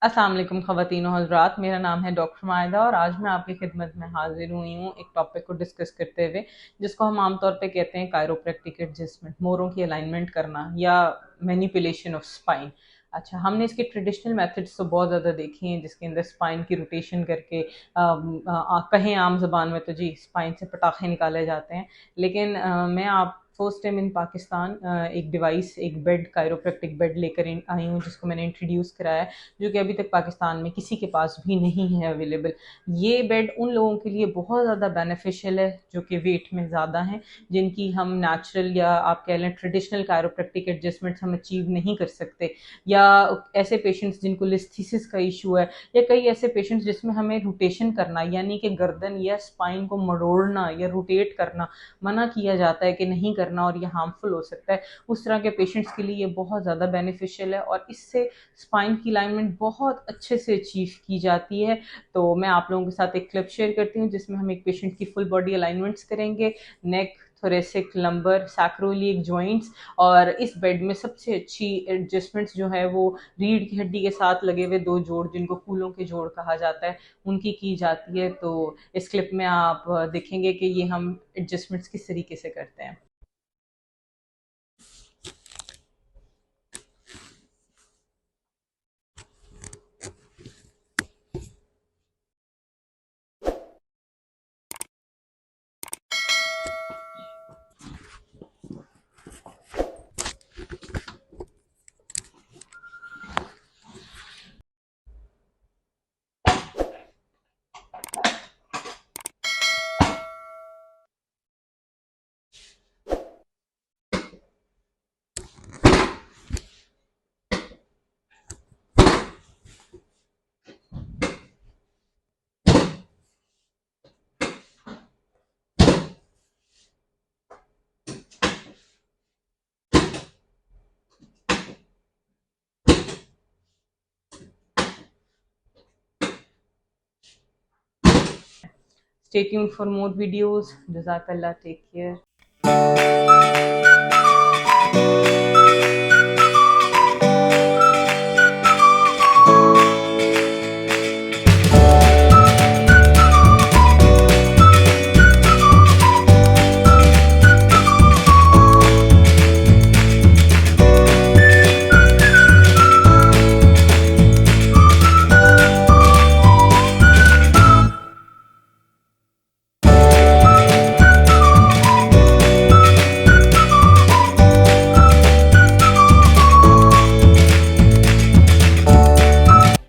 अस्सलाम वालेकुम ख़वातीन और हज़रात, मेरा नाम है डॉक्टर माहिदा और आज मैं आपकी खिदमत में हाजिर हुई हूँ एक टॉपिक को डिस्कस करते हुए, जिसको हम आमतौर पे कहते हैं कायरोप्रैक्टिक एडजस्टमेंट, मोरों की अलाइनमेंट करना या मैनिपुलेशन ऑफ स्पाइन। अच्छा, हमने इसके ट्रेडिशनल मेथड्स तो बहुत ज़्यादा देखे हैं, जिसके अंदर स्पाइन की रोटेशन करके कहें आम ज़बान में तो जी स्पाइन से पटाखे निकाले जाते हैं। लेकिन मैं आप फर्स्ट टाइम इन पाकिस्तान एक डिवाइस, एक बेड, कायरोप्रैक्टिक बेड लेकर आई हूँ, जिसको मैंने इंट्रोड्यूस कराया है, जो कि अभी तक पाकिस्तान में किसी के पास भी नहीं है अवेलेबल। ये बेड उन लोगों के लिए बहुत ज़्यादा बेनिफिशियल है जो कि वेट में ज़्यादा हैं, जिनकी हम नेचुरल या आप कह लें ट्रेडिशनल कायरोप्रैक्टिक एडजस्टमेंट्स हम अचीव नहीं कर सकते, या ऐसे पेशेंट्स जिनको लिस्थीसिस का इशू है, या कई ऐसे पेशेंट्स जिसमें हमें रोटेशन करना यानी कि गर्दन या स्पाइन को मरोड़ना या रोटेट करना मना किया जाता है कि नहीं करना और ये हार्मफुल हो सकता है। उस तरह के पेशेंट्स के लिए ये बहुत ज़्यादा बेनिफिशियल है और इससे स्पाइन की अलाइनमेंट बहुत अच्छे से अचीव की जाती है। तो मैं आप लोगों के साथ एक क्लिप शेयर करती हूँ जिसमें हम एक पेशेंट की फुल बॉडी अलाइनमेंट्स करेंगे, नेक, थोरेसिक, लंबर, सैक्रोलिएक जॉइंट्स। और इस बेड में सबसे अच्छी एडजस्टमेंट्स जो है वो रीढ़ की हड्डी के साथ लगे हुए दो जोड़, जिनको कूलों के जोड़ कहा जाता है, उनकी की जाती है। तो इस क्लिप में आप देखेंगे कि ये हम एडजस्टमेंट्स किस तरीके से करते हैं। Stay tuned for more videos. Jazakallah. Take care.